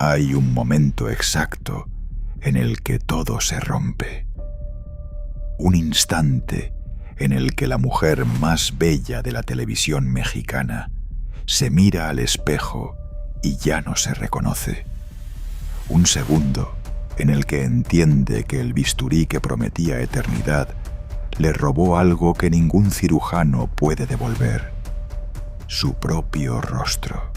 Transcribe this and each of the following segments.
Hay un momento exacto en el que todo se rompe. Un instante en el que la mujer más bella de la televisión mexicana se mira al espejo y ya no se reconoce. Un segundo en el que entiende que el bisturí que prometía eternidad le robó algo que ningún cirujano puede devolver: su propio rostro.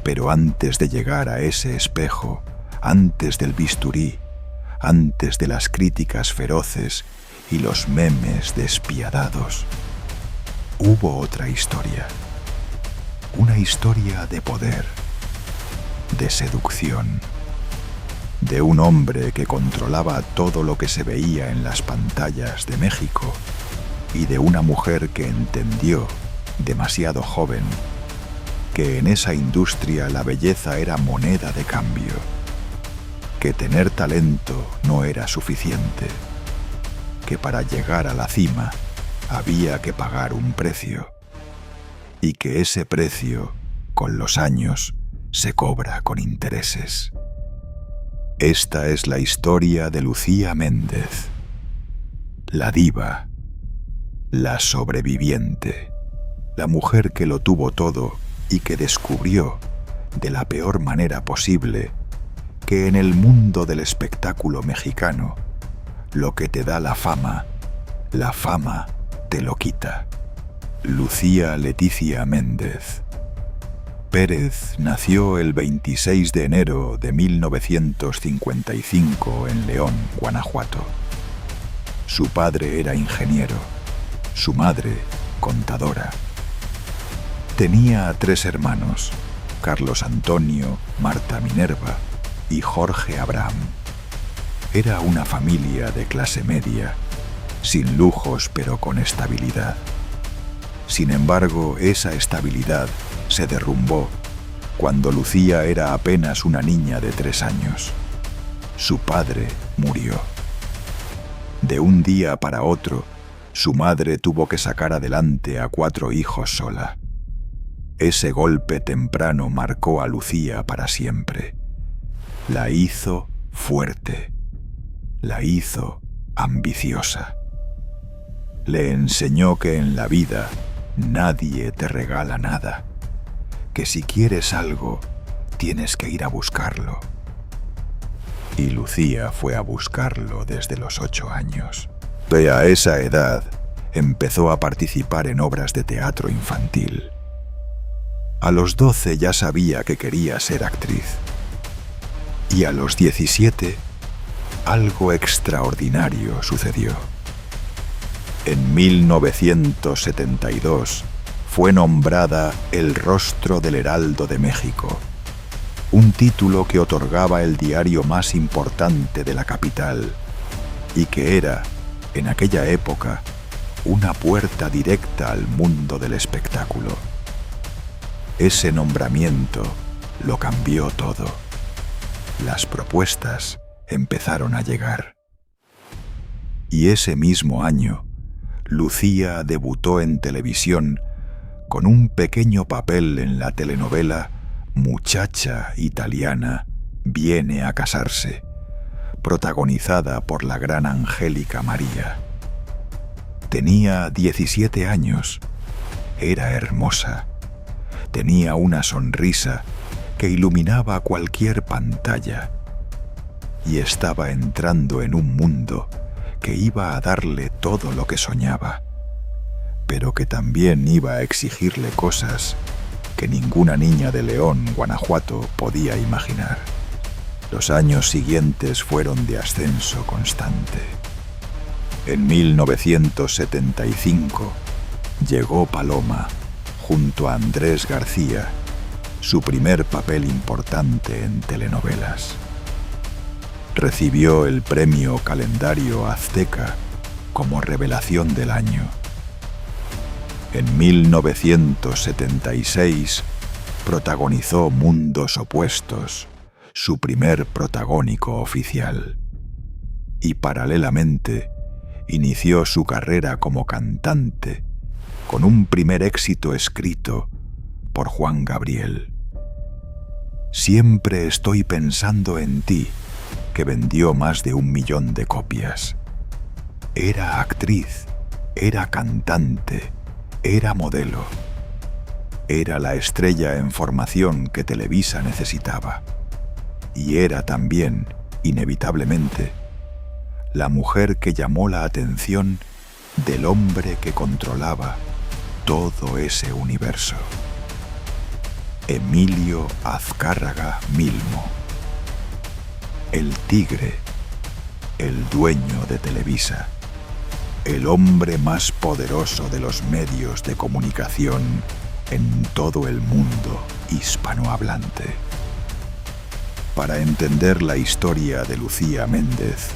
Pero antes de llegar a ese espejo, antes del bisturí, antes de las críticas feroces y los memes despiadados, hubo otra historia. Una historia de poder, de seducción, de un hombre que controlaba todo lo que se veía en las pantallas de México y de una mujer que entendió, demasiado joven, que en esa industria la belleza era moneda de cambio, que tener talento no era suficiente, que para llegar a la cima había que pagar un precio, y que ese precio, con los años, se cobra con intereses. Esta es la historia de Lucía Méndez, la diva, la sobreviviente, la mujer que lo tuvo todo y que descubrió, de la peor manera posible, que en el mundo del espectáculo mexicano, lo que te da la fama te lo quita. Lucía Leticia Méndez Pérez nació el 26 de enero de 1955 en León, Guanajuato. Su padre era ingeniero, su madre contadora. Tenía 3 hermanos: Carlos Antonio, Marta Minerva y Jorge Abraham. Era una familia de clase media, sin lujos pero con estabilidad. Sin embargo, esa estabilidad se derrumbó cuando Lucía era apenas una niña de 3 años. Su padre murió. De un día para otro, su madre tuvo que sacar adelante a 4 hijos sola. Ese golpe temprano marcó a Lucía para siempre. La hizo fuerte, la hizo ambiciosa. Le enseñó que en la vida nadie te regala nada, que si quieres algo, tienes que ir a buscarlo. Y Lucía fue a buscarlo desde los 8 años. A esa edad empezó a participar en obras de teatro infantil. A los 12 ya sabía que quería ser actriz. Y a los 17, algo extraordinario sucedió. En 1972 fue nombrada el Rostro del Heraldo de México, un título que otorgaba el diario más importante de la capital y que era, en aquella época, una puerta directa al mundo del espectáculo. Ese nombramiento lo cambió todo. Las propuestas empezaron a llegar. Y ese mismo año, Lucía debutó en televisión con un pequeño papel en la telenovela Muchacha italiana viene a casarse, protagonizada por la gran Angélica María. Tenía 17 años, era hermosa, tenía una sonrisa que iluminaba cualquier pantalla y estaba entrando en un mundo que iba a darle todo lo que soñaba, pero que también iba a exigirle cosas que ninguna niña de León, Guanajuato, podía imaginar. Los años siguientes fueron de ascenso constante. En 1975 llegó Paloma, junto a Andrés García, su primer papel importante en telenovelas. Recibió el premio Calendario Azteca como revelación del año. En 1976 protagonizó Mundos Opuestos, su primer protagónico oficial. Y paralelamente inició su carrera como cantante con un primer éxito escrito por Juan Gabriel. Siempre estoy pensando en ti, que vendió más de 1 millón de copias. Era actriz, era cantante, era modelo. Era la estrella en formación que Televisa necesitaba. Y era también, inevitablemente, la mujer que llamó la atención del hombre que controlaba todo ese universo. Emilio Azcárraga Milmo. El tigre, el dueño de Televisa, el hombre más poderoso de los medios de comunicación en todo el mundo hispanohablante. Para entender la historia de Lucía Méndez,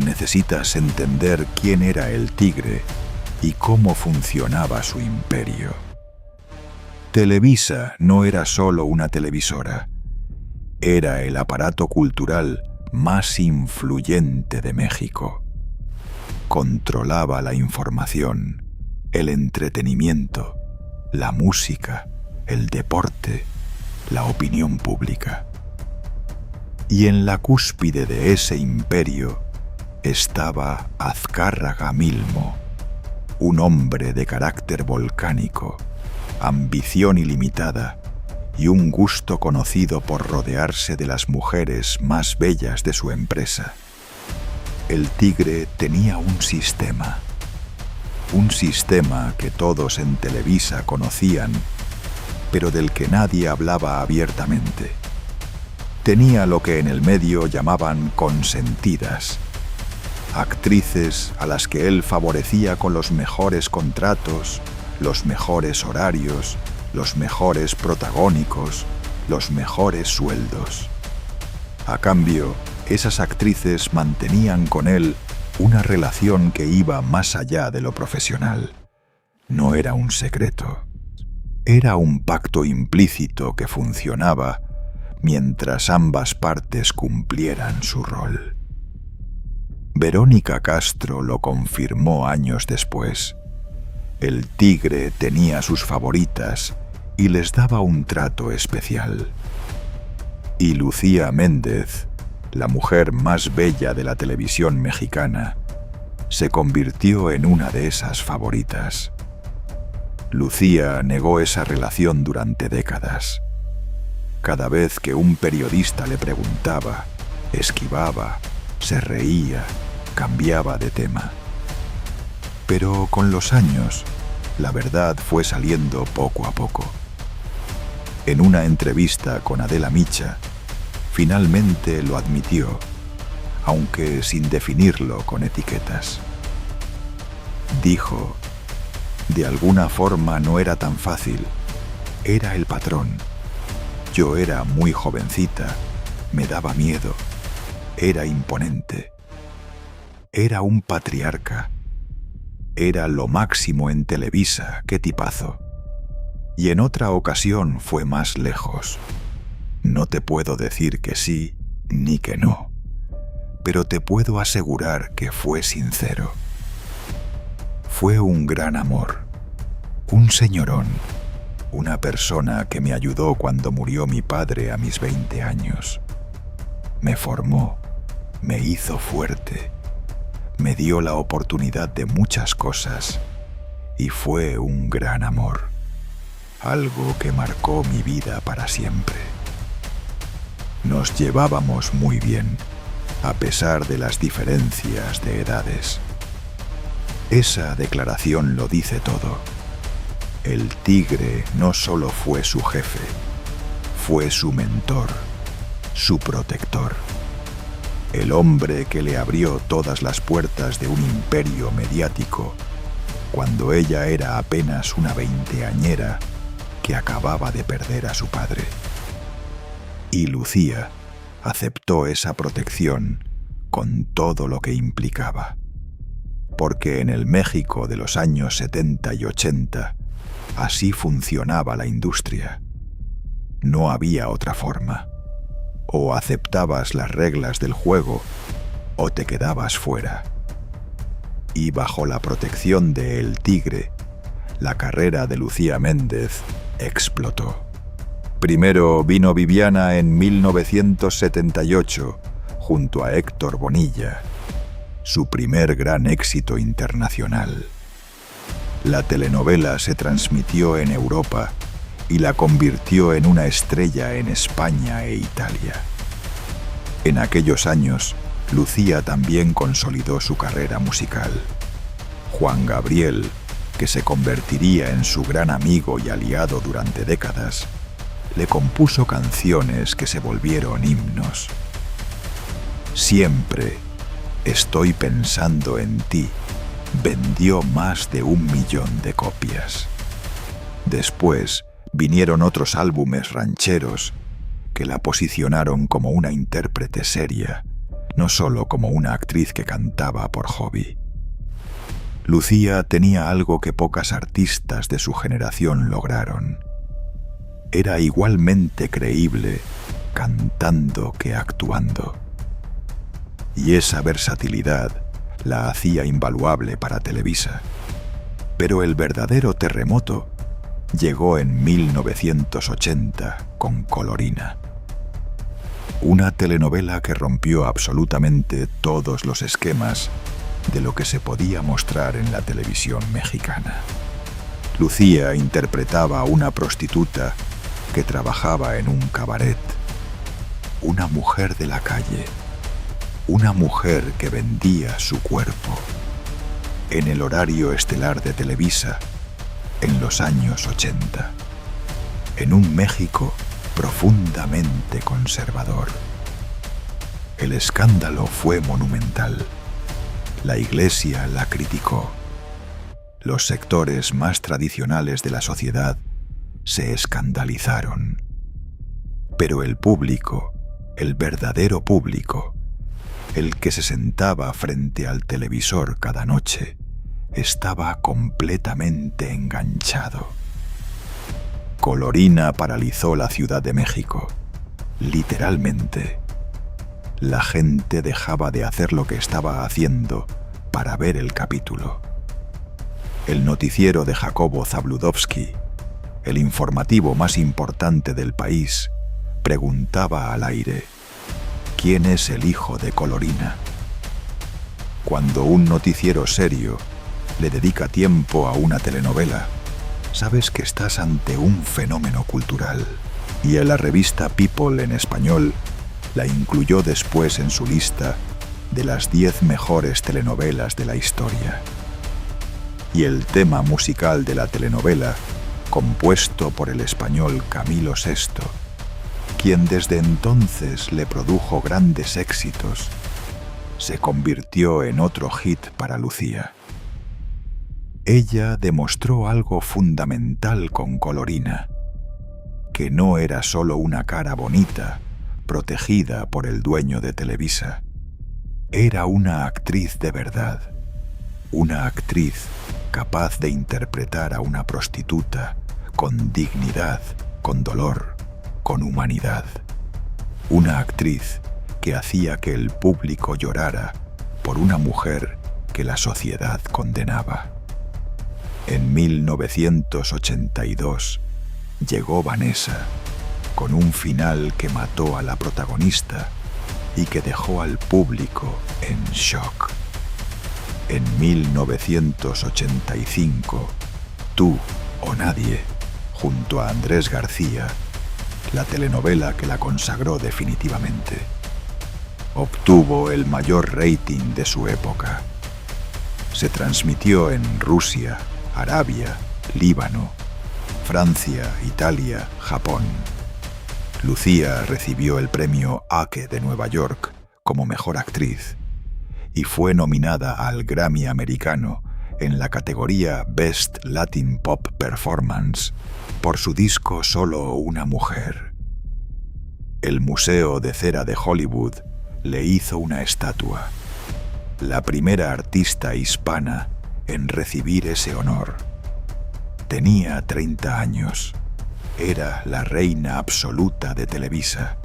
necesitas entender quién era el tigre y cómo funcionaba su imperio. Televisa no era solo una televisora, era el aparato cultural más influyente de México. Controlaba la información, el entretenimiento, la música, el deporte, la opinión pública. Y en la cúspide de ese imperio estaba Azcárraga Milmo, un hombre de carácter volcánico, ambición ilimitada y un gusto conocido por rodearse de las mujeres más bellas de su empresa. El tigre tenía un sistema que todos en Televisa conocían, pero del que nadie hablaba abiertamente. Tenía lo que en el medio llamaban consentidas, actrices a las que él favorecía con los mejores contratos, los mejores horarios, los mejores protagónicos, los mejores sueldos. A cambio, esas actrices mantenían con él una relación que iba más allá de lo profesional. No era un secreto. Era un pacto implícito que funcionaba mientras ambas partes cumplieran su rol. Verónica Castro lo confirmó años después. El tigre tenía sus favoritas y les daba un trato especial. Y Lucía Méndez, la mujer más bella de la televisión mexicana, se convirtió en una de esas favoritas. Lucía negó esa relación durante décadas. Cada vez que un periodista le preguntaba, esquivaba, se reía, cambiaba de tema. Pero con los años, la verdad fue saliendo poco a poco. En una entrevista con Adela Micha, finalmente lo admitió, aunque sin definirlo con etiquetas. Dijo, de alguna forma no era tan fácil, era el patrón. Yo era muy jovencita, me daba miedo, era imponente. Era un patriarca. Era lo máximo en Televisa, qué tipazo. Y en otra ocasión fue más lejos. No te puedo decir que sí ni que no, pero te puedo asegurar que fue sincero. Fue un gran amor, un señorón, una persona que me ayudó cuando murió mi padre a mis 20 años. Me formó, me hizo fuerte, me dio la oportunidad de muchas cosas y fue un gran amor, algo que marcó mi vida para siempre. Nos llevábamos muy bien, a pesar de las diferencias de edades. Esa declaración lo dice todo. El tigre no solo fue su jefe, fue su mentor, su protector. El hombre que le abrió todas las puertas de un imperio mediático cuando ella era apenas una veinteañera que acababa de perder a su padre. Y Lucía aceptó esa protección con todo lo que implicaba. Porque en el México de los años 70 y 80 así funcionaba la industria. No había otra forma. O aceptabas las reglas del juego o te quedabas fuera. Y bajo la protección de El Tigre, la carrera de Lucía Méndez explotó. Primero vino Viviana en 1978, junto a Héctor Bonilla, su primer gran éxito internacional. La telenovela se transmitió en Europa y la convirtió en una estrella en España e Italia. En aquellos años, Lucía también consolidó su carrera musical. Juan Gabriel, que se convertiría en su gran amigo y aliado durante décadas, le compuso canciones que se volvieron himnos. Siempre estoy pensando en ti vendió más de 1 millón de copias. Después vinieron otros álbumes rancheros que la posicionaron como una intérprete seria, no solo como una actriz que cantaba por hobby. Lucía tenía algo que pocas artistas de su generación lograron. Era igualmente creíble cantando que actuando. Y esa versatilidad la hacía invaluable para Televisa. Pero el verdadero terremoto llegó en 1980 con Colorina. Una telenovela que rompió absolutamente todos los esquemas de lo que se podía mostrar en la televisión mexicana. Lucía interpretaba a una prostituta que trabajaba en un cabaret, una mujer de la calle, una mujer que vendía su cuerpo, en el horario estelar de Televisa en los años 80, en un México profundamente conservador. El escándalo fue monumental. La Iglesia la criticó. Los sectores más tradicionales de la sociedad se escandalizaron. Pero el público, el verdadero público, el que se sentaba frente al televisor cada noche, estaba completamente enganchado. Colorina paralizó la Ciudad de México, literalmente. La gente dejaba de hacer lo que estaba haciendo para ver el capítulo. El noticiero de Jacobo Zabludovsky, el informativo más importante del país, preguntaba al aire: ¿quién es el hijo de Colorina? Cuando un noticiero serio le dedica tiempo a una telenovela, sabes que estás ante un fenómeno cultural. Y en la revista People en español la incluyó después en su lista de las 10 mejores telenovelas de la historia. Y el tema musical de la telenovela, compuesto por el español Camilo Sesto, quien desde entonces le produjo grandes éxitos, se convirtió en otro hit para Lucía. Ella demostró algo fundamental con Colorina, que no era solo una cara bonita, protegida por el dueño de Televisa. Era una actriz de verdad, una actriz capaz de interpretar a una prostituta con dignidad, con dolor, con humanidad. Una actriz que hacía que el público llorara por una mujer que la sociedad condenaba. En 1982 llegó Vanessa, con un final que mató a la protagonista y que dejó al público en shock. En 1985, Tú o Nadie, junto a Andrés García, la telenovela que la consagró definitivamente, obtuvo el mayor rating de su época. Se transmitió en Rusia, Arabia, Líbano, Francia, Italia, Japón. Lucía recibió el premio ACE de Nueva York como mejor actriz y fue nominada al Grammy americano en la categoría Best Latin Pop Performance por su disco Solo una mujer. El Museo de Cera de Hollywood le hizo una estatua, la primera artista hispana en recibir ese honor. Tenía 30 años, era la reina absoluta de Televisa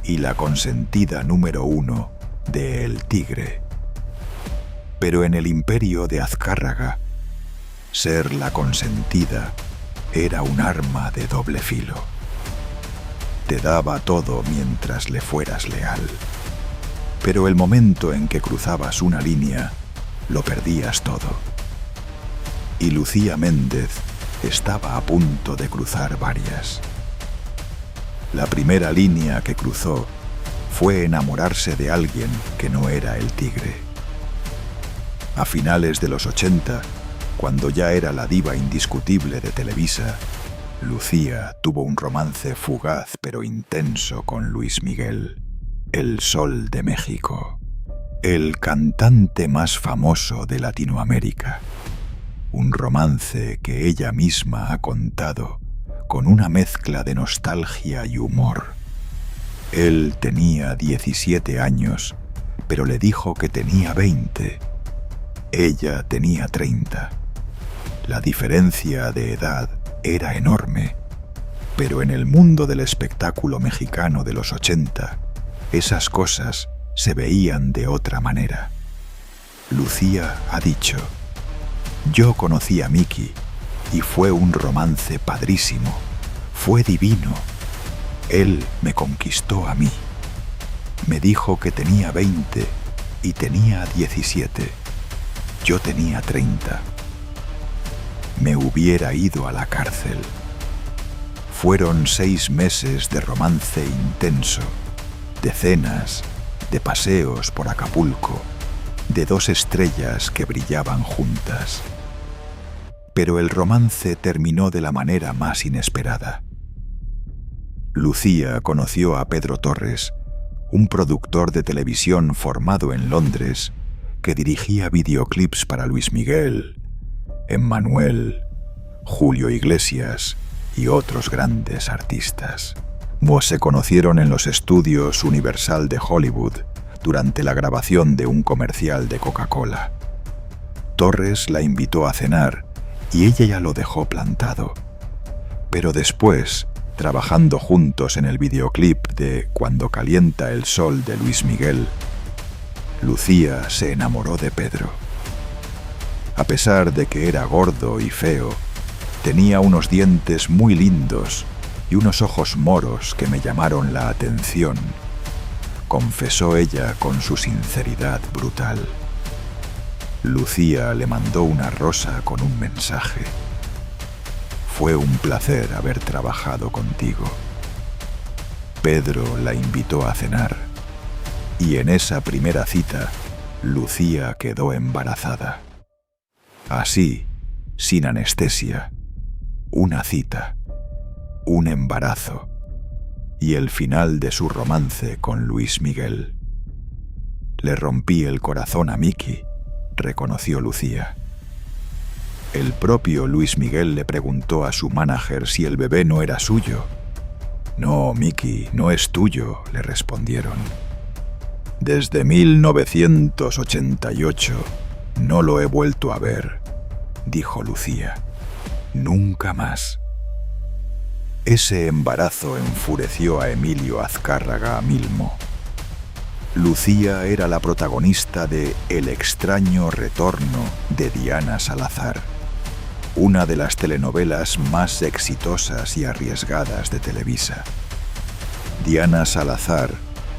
y la consentida número 1 de El Tigre. Pero en el imperio de Azcárraga, ser la consentida era un arma de doble filo. te daba todo mientras le fueras leal. Pero el momento en que cruzabas una línea, lo perdías todo. Y Lucía Méndez estaba a punto de cruzar varias. La primera línea que cruzó fue enamorarse de alguien que no era el Tigre. A finales de los 80, cuando ya era la diva indiscutible de Televisa, Lucía tuvo un romance fugaz pero intenso con Luis Miguel, el Sol de México, el cantante más famoso de Latinoamérica. Un romance que ella misma ha contado con una mezcla de nostalgia y humor. Él tenía 17 años, pero le dijo que tenía 20. Ella tenía 30. La diferencia de edad era enorme, pero en el mundo del espectáculo mexicano de los 80, esas cosas se veían de otra manera. Lucía ha dicho: yo conocí a Miki y fue un romance padrísimo, fue divino. Él me conquistó a mí. Me dijo que tenía 20 y tenía 17. Yo tenía 30. Me hubiera ido a la cárcel. Fueron 6 meses de romance intenso, de cenas, de paseos por Acapulco, de 2 estrellas que brillaban juntas. Pero el romance terminó de la manera más inesperada. Lucía conoció a Pedro Torres, un productor de televisión formado en Londres que dirigía videoclips para Luis Miguel, Emmanuel, Julio Iglesias y otros grandes artistas. Se conocieron en los estudios Universal de Hollywood durante la grabación de un comercial de Coca-Cola. Torres la invitó a cenar y ella ya lo dejó plantado. Pero después, trabajando juntos en el videoclip de Cuando calienta el sol de Luis Miguel, Lucía se enamoró de Pedro. A pesar de que era gordo y feo, tenía unos dientes muy lindos y unos ojos moros que me llamaron la atención, confesó ella con su sinceridad brutal. Lucía le mandó una rosa con un mensaje: fue un placer haber trabajado contigo. Pedro la invitó a cenar y en esa primera cita Lucía quedó embarazada. Así, sin anestesia, una cita, un embarazo y el final de su romance con Luis Miguel. Le rompí el corazón a Miki, reconoció Lucía. El propio Luis Miguel le preguntó a su manager si el bebé no era suyo. No, Miki, no es tuyo, le respondieron. Desde 1988 no lo he vuelto a ver, dijo Lucía. Nunca más. Ese embarazo enfureció a Emilio Azcárraga Milmo. Lucía era la protagonista de El extraño retorno de Diana Salazar, una de las telenovelas más exitosas y arriesgadas de Televisa. Diana Salazar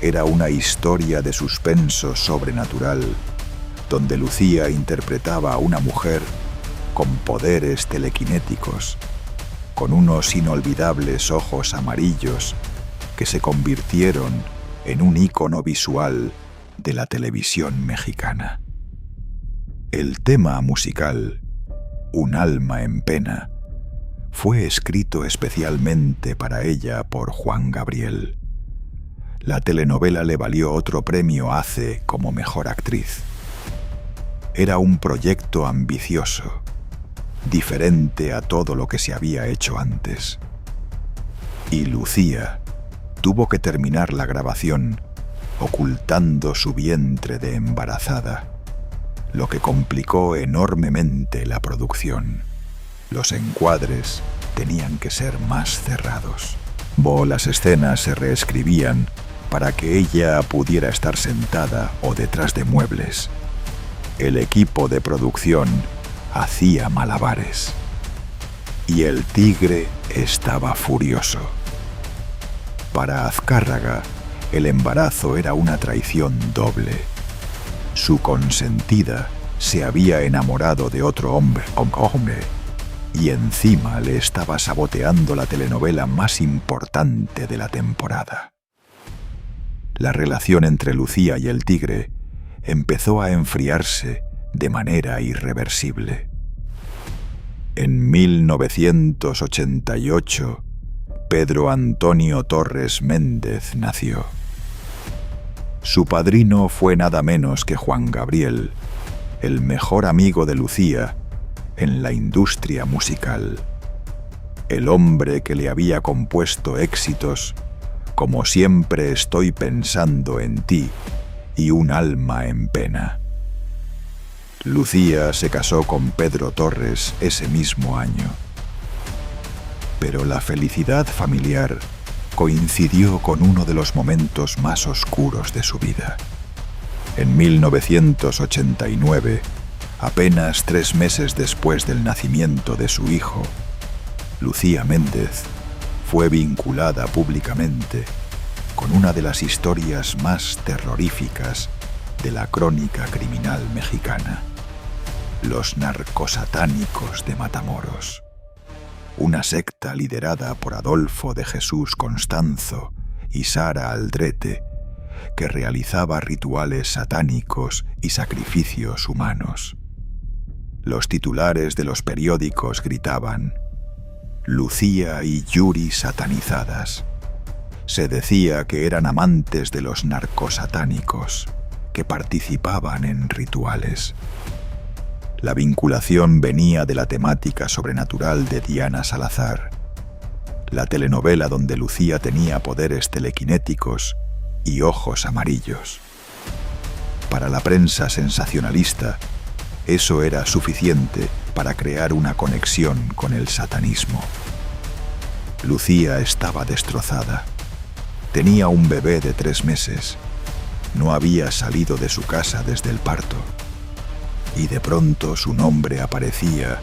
era una historia de suspenso sobrenatural, donde Lucía interpretaba a una mujer con poderes telequinéticos, con unos inolvidables ojos amarillos que se convirtieron en un ícono visual de la televisión mexicana. El tema musical, Un alma en pena, fue escrito especialmente para ella por Juan Gabriel. La telenovela le valió otro premio ACE como mejor actriz. Era un proyecto ambicioso, diferente a todo lo que se había hecho antes. Y Lucía tuvo que terminar la grabación ocultando su vientre de embarazada, lo que complicó enormemente la producción. Los encuadres tenían que ser más cerrados. Las escenas se reescribían para que ella pudiera estar sentada o detrás de muebles. El equipo de producción hacía malabares. Y el tigre estaba furioso. Para Azcárraga, el embarazo era una traición doble. Su consentida se había enamorado de otro hombre, y encima le estaba saboteando la telenovela más importante de la temporada. La relación entre Lucía y el Tigre empezó a enfriarse de manera irreversible. En 1988, Pedro Antonio Torres Méndez nació. Su padrino fue nada menos que Juan Gabriel, el mejor amigo de Lucía en la industria musical. El hombre que le había compuesto éxitos como Siempre estoy pensando en ti y Un alma en pena. Lucía se casó con Pedro Torres ese mismo año. Pero la felicidad familiar coincidió con uno de los momentos más oscuros de su vida. En 1989, apenas 3 meses después del nacimiento de su hijo, Lucía Méndez fue vinculada públicamente con una de las historias más terroríficas de la crónica criminal mexicana: los narcosatánicos de Matamoros, una secta liderada por Adolfo de Jesús Constanzo y Sara Aldrete, que realizaba rituales satánicos y sacrificios humanos. Los titulares de los periódicos gritaban: Lucía y Yuri satanizadas. Se decía que eran amantes de los narcosatánicos, que participaban en rituales. La vinculación venía de la temática sobrenatural de Diana Salazar, la telenovela donde Lucía tenía poderes telequinéticos y ojos amarillos. Para la prensa sensacionalista, eso era suficiente para crear una conexión con el satanismo. Lucía estaba destrozada. Tenía un bebé de 3 meses. No había salido de su casa desde el parto. Y de pronto su nombre aparecía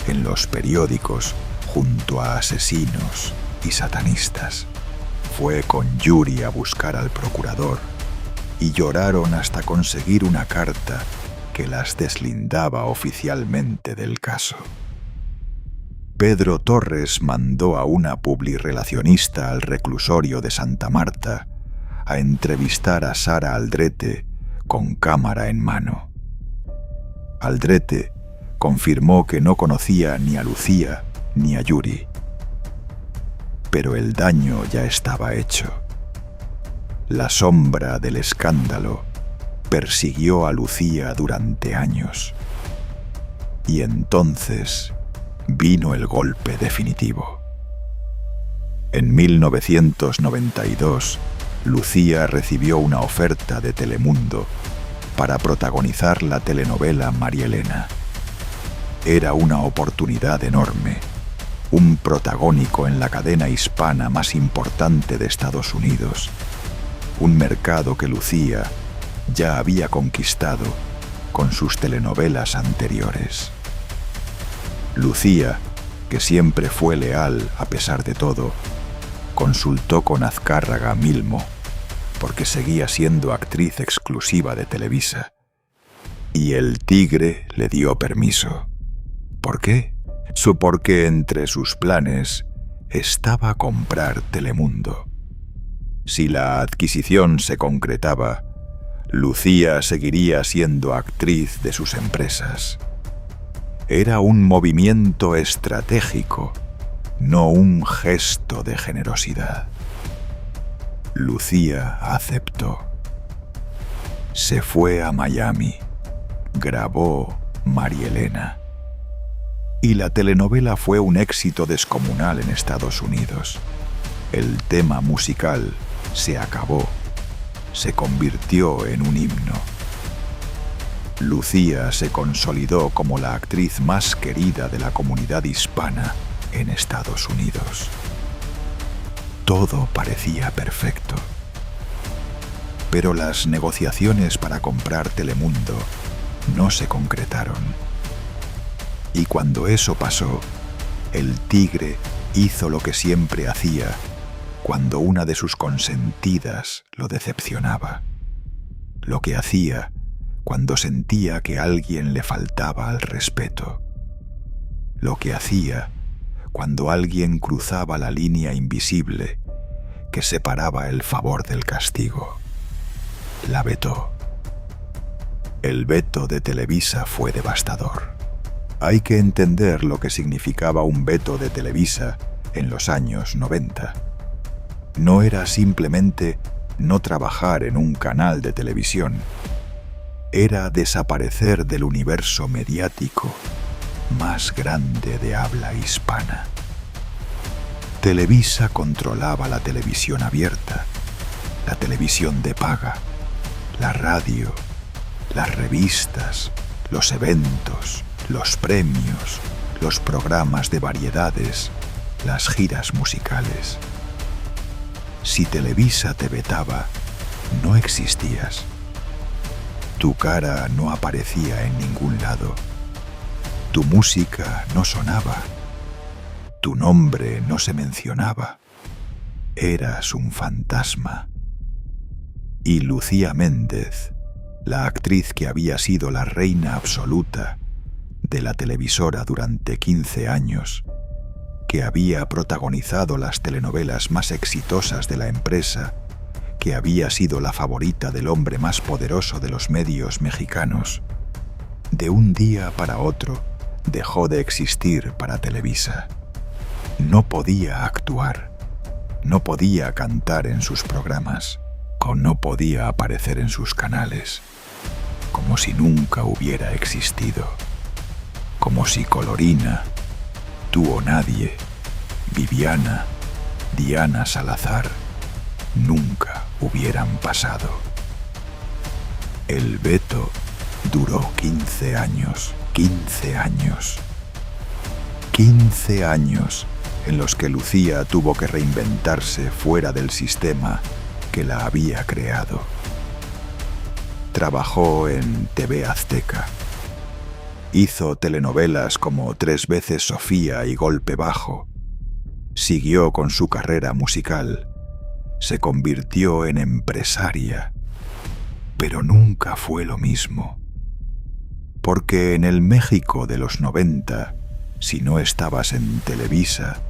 en los periódicos junto a asesinos y satanistas. Fue con Yuri a buscar al procurador y lloraron hasta conseguir una carta que las deslindaba oficialmente del caso. Pedro Torres mandó a una publirelacionista al reclusorio de Santa Marta a entrevistar a Sara Aldrete con cámara en mano. Aldrete confirmó que no conocía ni a Lucía ni a Yuri. Pero el daño ya estaba hecho. La sombra del escándalo persiguió a Lucía durante años. Y entonces vino el golpe definitivo. En 1992, Lucía recibió una oferta de Telemundo para protagonizar la telenovela María Elena. Era una oportunidad enorme, un protagónico en la cadena hispana más importante de Estados Unidos, un mercado que Lucía ya había conquistado con sus telenovelas anteriores. Lucía, que siempre fue leal a pesar de todo, consultó con Azcárraga Milmo, porque seguía siendo actriz exclusiva de Televisa. Y el Tigre le dio permiso. ¿Por qué? Porque entre sus planes estaba comprar Telemundo. Si la adquisición se concretaba, Lucía seguiría siendo actriz de sus empresas. Era un movimiento estratégico, no un gesto de generosidad. Lucía aceptó. Se fue a Miami, grabó María Elena. Y la telenovela fue un éxito descomunal en Estados Unidos. El tema musical se acabó, se convirtió en un himno. Lucía se consolidó como la actriz más querida de la comunidad hispana en Estados Unidos. Todo parecía perfecto. Pero las negociaciones para comprar Telemundo no se concretaron. Y cuando eso pasó, el Tigre hizo lo que siempre hacía cuando una de sus consentidas lo decepcionaba, lo que hacía cuando sentía que alguien le faltaba al respeto, lo que hacía cuando alguien cruzaba la línea invisible que separaba el favor del castigo. La vetó. El veto de Televisa fue devastador. Hay que entender lo que significaba un veto de Televisa en los años 90. No era simplemente no trabajar en un canal de televisión. Era desaparecer del universo mediático más grande de habla hispana. Televisa controlaba la televisión abierta, la televisión de paga, la radio, las revistas, los eventos, los premios, los programas de variedades, las giras musicales. Si Televisa te vetaba, no existías. Tu cara no aparecía en ningún lado. Tu música no sonaba. Tu nombre no se mencionaba. Eras un fantasma. Y Lucía Méndez, la actriz que había sido la reina absoluta de la televisora durante 15 años, que había protagonizado las telenovelas más exitosas de la empresa, que había sido la favorita del hombre más poderoso de los medios mexicanos, de un día para otro dejó de existir para Televisa. No podía actuar, no podía cantar en sus programas, no podía aparecer en sus canales, como si nunca hubiera existido, como si Colorina, Tú o Nadie, Viviana, Diana Salazar, nunca hubieran pasado. El veto duró 15 años, 15 años. 15 años en los que Lucía tuvo que reinventarse fuera del sistema que la había creado. Trabajó en TV Azteca. Hizo telenovelas como 3 veces Sofía y Golpe Bajo. Siguió con su carrera musical. Se convirtió en empresaria. Pero nunca fue lo mismo. Porque en el México de los 90, si no estabas en Televisa,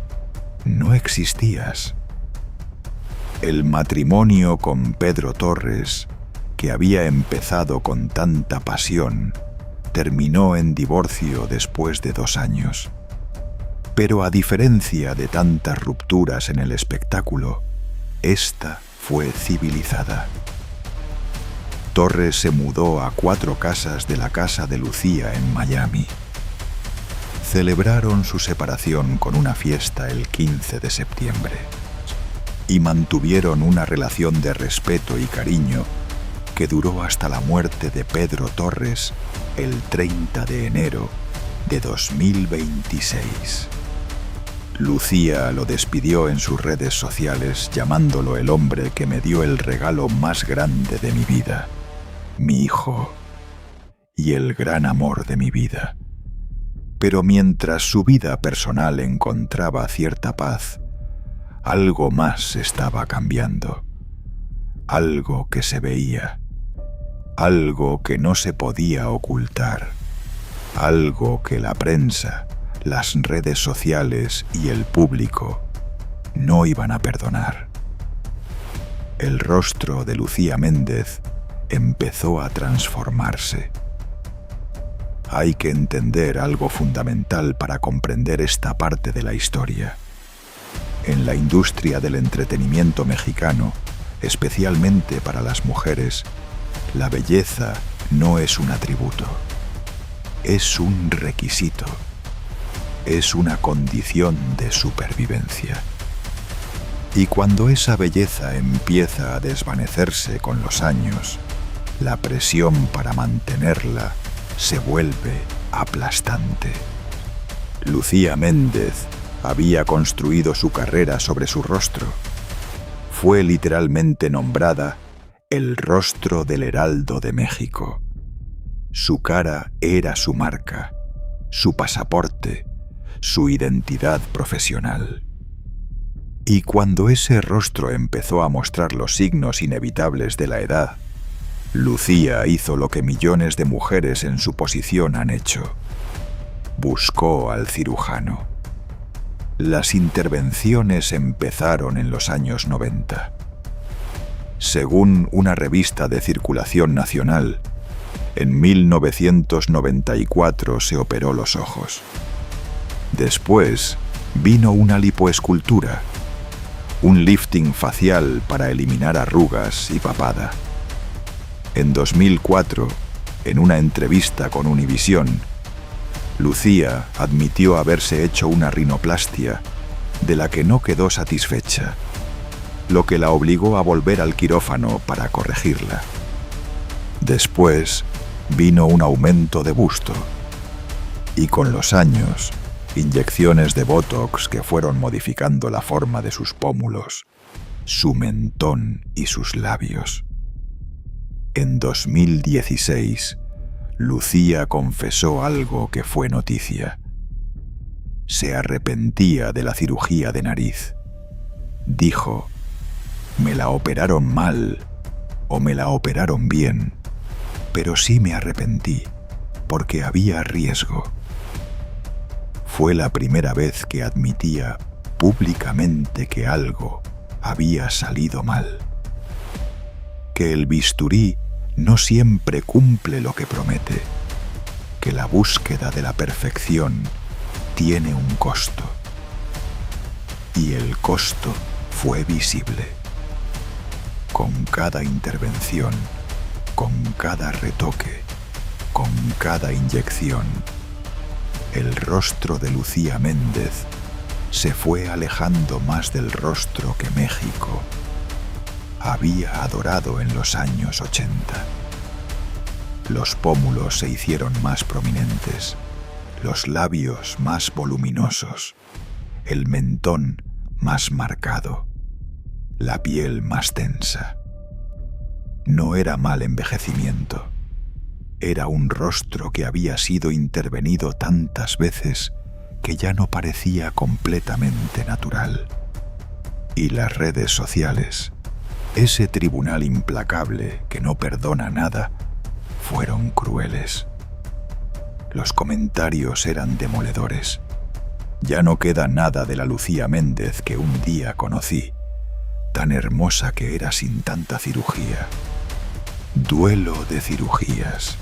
no existías. El matrimonio con Pedro Torres, que había empezado con tanta pasión, terminó en divorcio después de 2 años. Pero a diferencia de tantas rupturas en el espectáculo, esta fue civilizada. Torres se mudó a 4 casas de la casa de Lucía en Miami. Celebraron su separación con una fiesta el 15 de septiembre y mantuvieron una relación de respeto y cariño que duró hasta la muerte de Pedro Torres el 30 de enero de 2026. Lucía lo despidió en sus redes sociales llamándolo el hombre que me dio el regalo más grande de mi vida, mi hijo, y el gran amor de mi vida. Pero mientras su vida personal encontraba cierta paz, algo más estaba cambiando. Algo que se veía. Algo que no se podía ocultar. Algo que la prensa, las redes sociales y el público no iban a perdonar. El rostro de Lucía Méndez empezó a transformarse. Hay que entender algo fundamental para comprender esta parte de la historia. En la industria del entretenimiento mexicano, especialmente para las mujeres, la belleza no es un atributo, es un requisito, es una condición de supervivencia. Y cuando esa belleza empieza a desvanecerse con los años, la presión para mantenerla se vuelve aplastante. Lucía Méndez había construido su carrera sobre su rostro. Fue literalmente nombrada el rostro del Heraldo de México. Su cara era su marca, su pasaporte, su identidad profesional. Y cuando ese rostro empezó a mostrar los signos inevitables de la edad, Lucía hizo lo que millones de mujeres en su posición han hecho. Buscó al cirujano. Las intervenciones empezaron en los años 90. Según una revista de circulación nacional, en 1994 se operó los ojos. Después vino una lipoescultura, un lifting facial para eliminar arrugas y papada. En 2004, en una entrevista con Univisión, Lucía admitió haberse hecho una rinoplastia de la que no quedó satisfecha, lo que la obligó a volver al quirófano para corregirla. Después vino un aumento de busto y con los años, inyecciones de Botox que fueron modificando la forma de sus pómulos, su mentón y sus labios. En 2016, Lucía confesó algo que fue noticia. Se arrepentía de la cirugía de nariz. Dijo: «Me la operaron mal o me la operaron bien, pero sí me arrepentí porque había riesgo». Fue la primera vez que admitía públicamente que algo había salido mal. Que el bisturí no siempre cumple lo que promete, que la búsqueda de la perfección tiene un costo. Y el costo fue visible. Con cada intervención, con cada retoque, con cada inyección, el rostro de Lucía Méndez se fue alejando más del rostro que México había adorado en los años 80. Los pómulos se hicieron más prominentes, los labios más voluminosos, el mentón más marcado, la piel más tensa. No era mal envejecimiento. Era un rostro que había sido intervenido tantas veces que ya no parecía completamente natural. Y las redes sociales, ese tribunal implacable que no perdona nada, fueron crueles. Los comentarios eran demoledores. Ya no queda nada de la Lucía Méndez que un día conocí, tan hermosa que era sin tanta cirugía. Duelo de cirugías.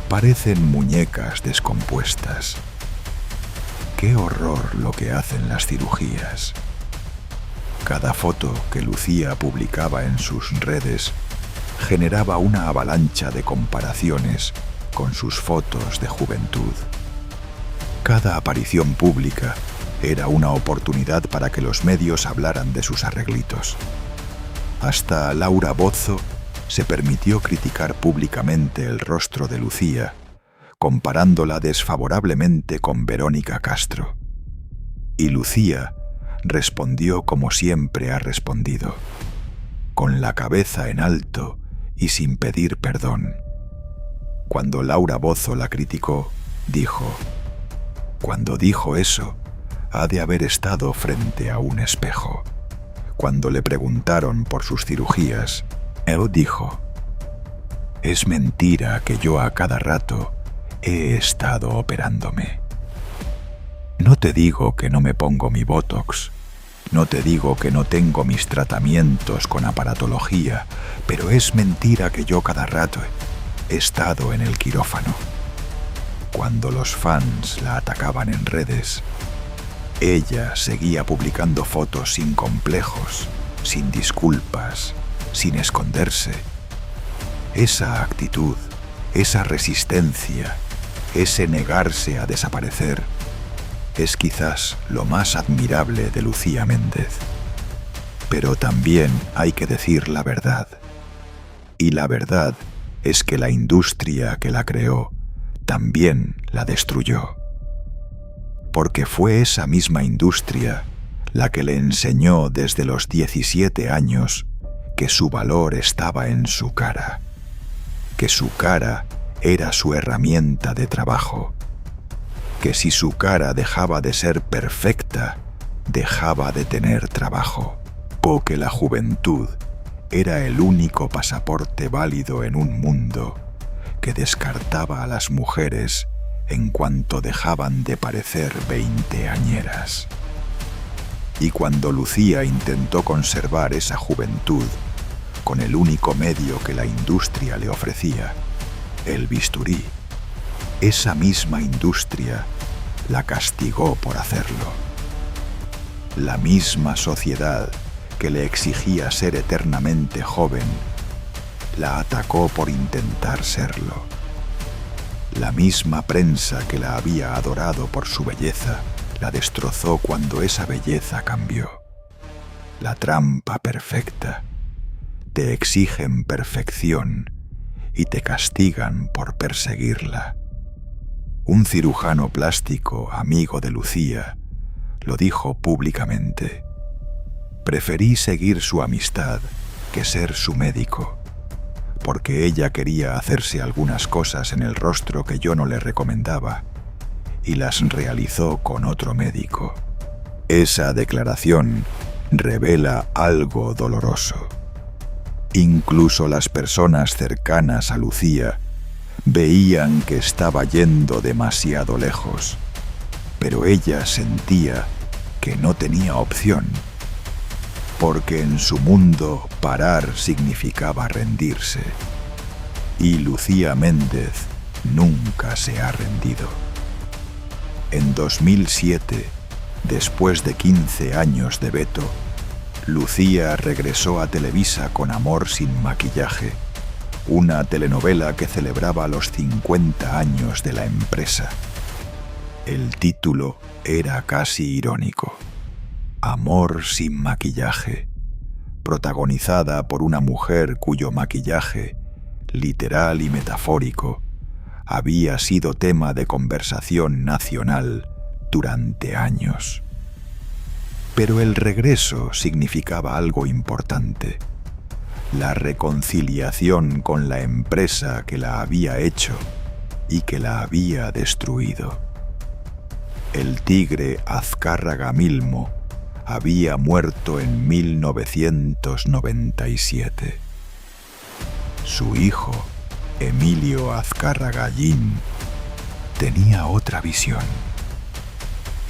Parecen muñecas descompuestas. Qué horror lo que hacen las cirugías. Cada foto que Lucía publicaba en sus redes generaba una avalancha de comparaciones con sus fotos de juventud. Cada aparición pública era una oportunidad para que los medios hablaran de sus arreglitos. Hasta Laura Bozzo se permitió criticar públicamente el rostro de Lucía, comparándola desfavorablemente con Verónica Castro. Y Lucía respondió como siempre ha respondido, con la cabeza en alto y sin pedir perdón. Cuando Laura Bozzo la criticó, dijo: «Cuando dijo eso, ha de haber estado frente a un espejo». Cuando le preguntaron por sus cirugías, él dijo: «Es mentira que yo a cada rato he estado operándome. No te digo que no me pongo mi Botox, no te digo que no tengo mis tratamientos con aparatología, pero es mentira que yo cada rato he estado en el quirófano». Cuando los fans la atacaban en redes, ella seguía publicando fotos sin complejos, sin disculpas, sin esconderse. Esa actitud, esa resistencia, ese negarse a desaparecer, es quizás lo más admirable de Lucía Méndez. Pero también hay que decir la verdad. Y la verdad es que la industria que la creó también la destruyó. Porque fue esa misma industria la que le enseñó desde los 17 años que su valor estaba en su cara, que su cara era su herramienta de trabajo, que si su cara dejaba de ser perfecta, dejaba de tener trabajo, porque la juventud era el único pasaporte válido en un mundo que descartaba a las mujeres en cuanto dejaban de parecer veinteañeras. Y cuando Lucía intentó conservar esa juventud con el único medio que la industria le ofrecía, el bisturí, esa misma industria la castigó por hacerlo. La misma sociedad que le exigía ser eternamente joven, la atacó por intentar serlo. La misma prensa que la había adorado por su belleza, la destrozó cuando esa belleza cambió. La trampa perfecta. Te exigen perfección y te castigan por perseguirla. Un cirujano plástico, amigo de Lucía, lo dijo públicamente. Preferí seguir su amistad que ser su médico, porque ella quería hacerse algunas cosas en el rostro que yo no le recomendaba, y las realizó con otro médico. Esa declaración revela algo doloroso. Incluso las personas cercanas a Lucía veían que estaba yendo demasiado lejos, pero ella sentía que no tenía opción, porque en su mundo parar significaba rendirse, y Lucía Méndez nunca se ha rendido. En 2007, después de 15 años de veto, Lucía regresó a Televisa con Amor sin maquillaje, una telenovela que celebraba los 50 años de la empresa. El título era casi irónico: Amor sin maquillaje, protagonizada por una mujer cuyo maquillaje, literal y metafórico, había sido tema de conversación nacional durante años. Pero el regreso significaba algo importante: la reconciliación con la empresa que la había hecho y que la había destruido. El tigre Azcárraga Milmo había muerto en 1997. Su hijo, Emilio Azcárraga Gin, tenía otra visión,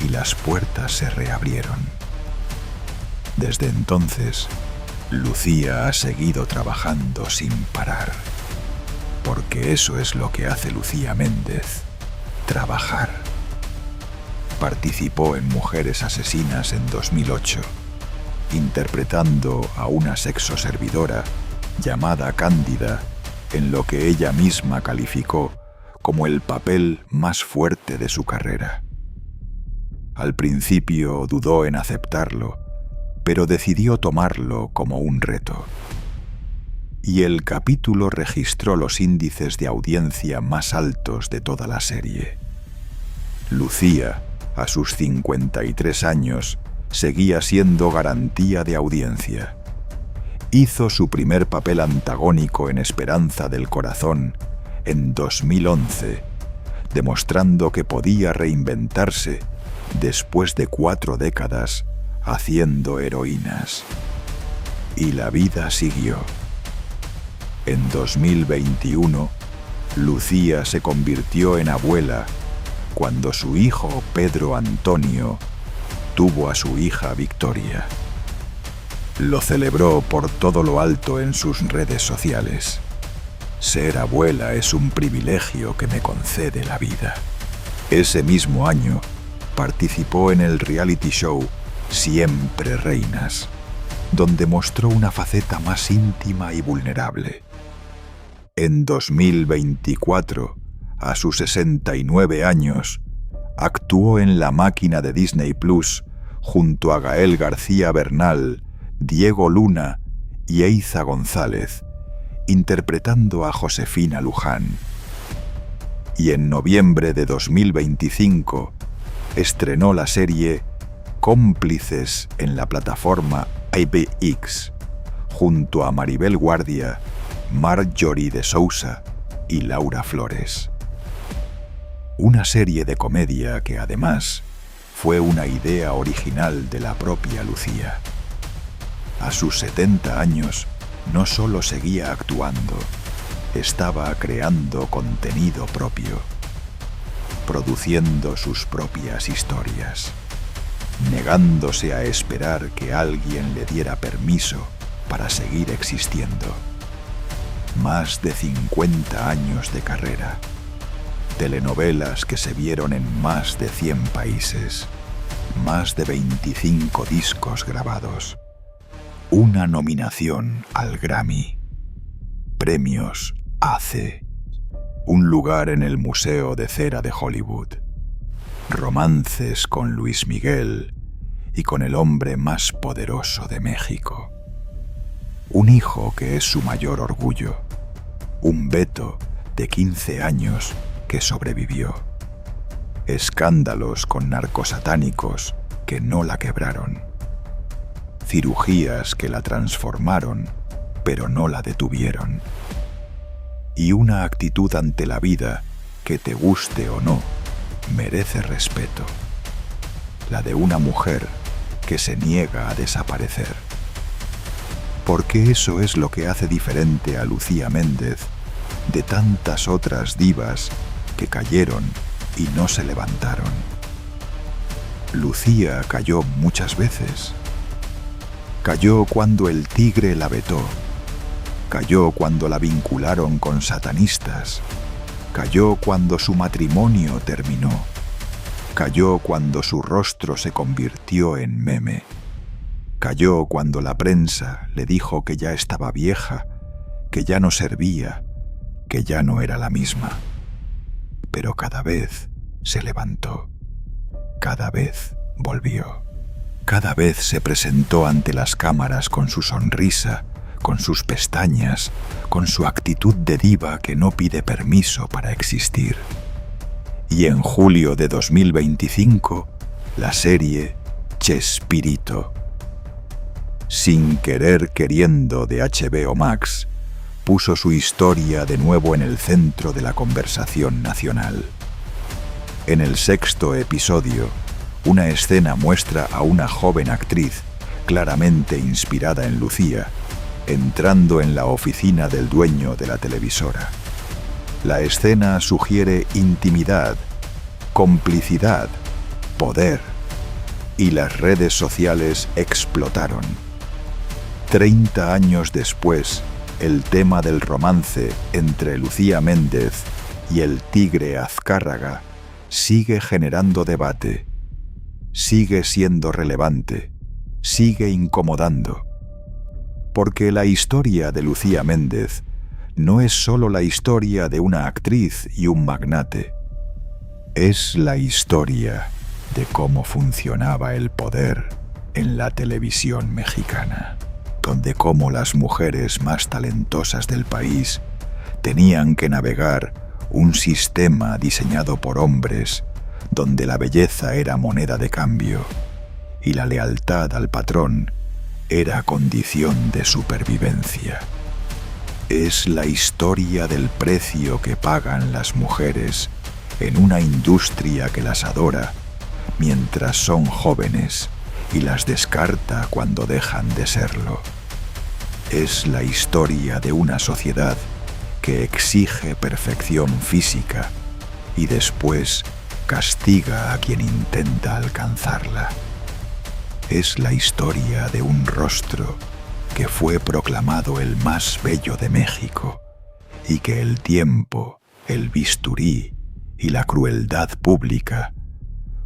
y las puertas se reabrieron. Desde entonces, Lucía ha seguido trabajando sin parar, porque eso es lo que hace Lucía Méndez: trabajar. Participó en Mujeres Asesinas en 2008, interpretando a una sexoservidora llamada Cándida en lo que ella misma calificó como el papel más fuerte de su carrera. Al principio dudó en aceptarlo, pero decidió tomarlo como un reto. Y el capítulo registró los índices de audiencia más altos de toda la serie. Lucía, a sus 53 años, seguía siendo garantía de audiencia. Hizo su primer papel antagónico en Esperanza del Corazón en 2011, demostrando que podía reinventarse después de 4 décadas haciendo heroínas. Y la vida siguió. En 2021, Lucía se convirtió en abuela cuando su hijo Pedro Antonio tuvo a su hija Victoria. Lo celebró por todo lo alto en sus redes sociales. Ser abuela es un privilegio que me concede la vida. Ese mismo año, participó en el reality show Siempre Reinas, donde mostró una faceta más íntima y vulnerable. En 2024, a sus 69 años, actuó en La Máquina de Disney Plus junto a Gael García Bernal, Diego Luna y Eiza González, interpretando a Josefina Luján. Y en noviembre de 2025 estrenó la serie Cómplices en la plataforma IBX, junto a Maribel Guardia, Marjorie de Sousa y Laura Flores. Una serie de comedia que además fue una idea original de la propia Lucía. A sus 70 años, no solo seguía actuando, estaba creando contenido propio, produciendo sus propias historias, negándose a esperar que alguien le diera permiso para seguir existiendo. Más de 50 años de carrera, telenovelas que se vieron en más de 100 países, más de 25 discos grabados, una nominación al Grammy, premios ACE, un lugar en el Museo de Cera de Hollywood, romances con Luis Miguel y con el hombre más poderoso de México, un hijo que es su mayor orgullo, un Beto de 15 años que sobrevivió, escándalos con narcosatánicos que no la quebraron, cirugías que la transformaron pero no la detuvieron, y una actitud ante la vida que, te guste o no, merece respeto, la de una mujer que se niega a desaparecer. Porque eso es lo que hace diferente a Lucía Méndez de tantas otras divas que cayeron y no se levantaron. Lucía cayó muchas veces. Cayó cuando el tigre la vetó. Cayó cuando la vincularon con satanistas. Cayó cuando su matrimonio terminó. Cayó cuando su rostro se convirtió en meme. Cayó cuando la prensa le dijo que ya estaba vieja, que ya no servía, que ya no era la misma. Pero cada vez se levantó. Cada vez volvió. Cada vez se presentó ante las cámaras con su sonrisa, con sus pestañas, con su actitud de diva que no pide permiso para existir. Y en julio de 2025, la serie Chespirito, Sin querer queriendo, de HBO Max, puso su historia de nuevo en el centro de la conversación nacional. En el 6º episodio, una escena muestra a una joven actriz, claramente inspirada en Lucía, entrando en la oficina del dueño de la televisora. La escena sugiere intimidad, complicidad, poder, y las redes sociales explotaron. 30 años después, el tema del romance entre Lucía Méndez y el tigre Azcárraga sigue generando debate, sigue siendo relevante, sigue incomodando. Porque la historia de Lucía Méndez no es solo la historia de una actriz y un magnate, es la historia de cómo funcionaba el poder en la televisión mexicana, donde cómo las mujeres más talentosas del país tenían que navegar un sistema diseñado por hombres, donde la belleza era moneda de cambio y la lealtad al patrón era condición de supervivencia. Es la historia del precio que pagan las mujeres en una industria que las adora mientras son jóvenes y las descarta cuando dejan de serlo. Es la historia de una sociedad que exige perfección física y después castiga a quien intenta alcanzarla. Es la historia de un rostro que fue proclamado el más bello de México y que el tiempo, el bisturí y la crueldad pública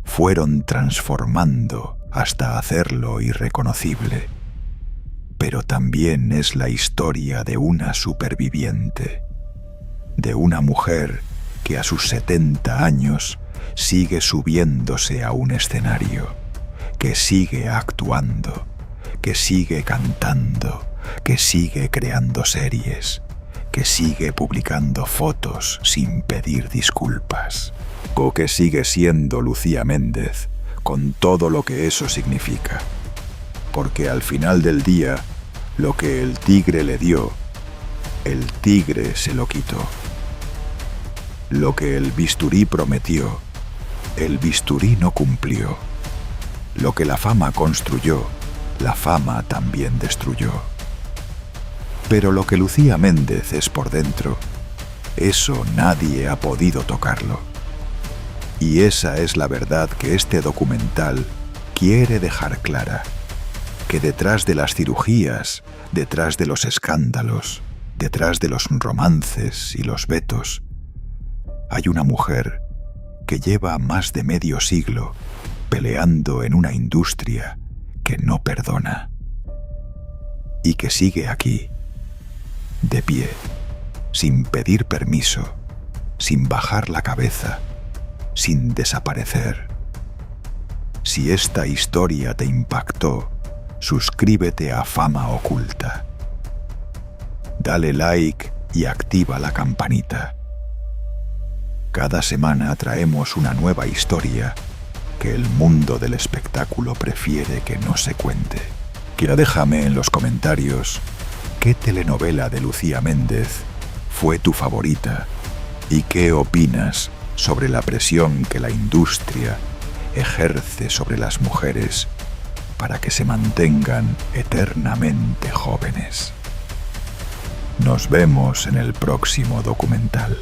fueron transformando hasta hacerlo irreconocible. Pero también es la historia de una superviviente, de una mujer que a sus 70 años sigue subiéndose a un escenario, que sigue actuando, que sigue cantando, que sigue creando series, que sigue publicando fotos sin pedir disculpas, o que sigue siendo Lucía Méndez, con todo lo que eso significa. Porque al final del día, lo que el tigre le dio, el tigre se lo quitó. Lo que el bisturí prometió, el bisturí no cumplió. Lo que la fama construyó, la fama también destruyó. Pero lo que Lucía Méndez es por dentro, eso nadie ha podido tocarlo. Y esa es la verdad que este documental quiere dejar clara. Que detrás de las cirugías, detrás de los escándalos, detrás de los romances y los vetos, hay una mujer que lleva más de medio siglo peleando en una industria que no perdona. Y que sigue aquí, de pie, sin pedir permiso, sin bajar la cabeza, sin desaparecer. Si esta historia te impactó, suscríbete a Fama Oculta. Dale like y activa la campanita. Cada semana traemos una nueva historia que el mundo del espectáculo prefiere que no se cuente. Déjame en los comentarios qué telenovela de Lucía Méndez fue tu favorita y qué opinas sobre la presión que la industria ejerce sobre las mujeres para que se mantengan eternamente jóvenes. Nos vemos en el próximo documental.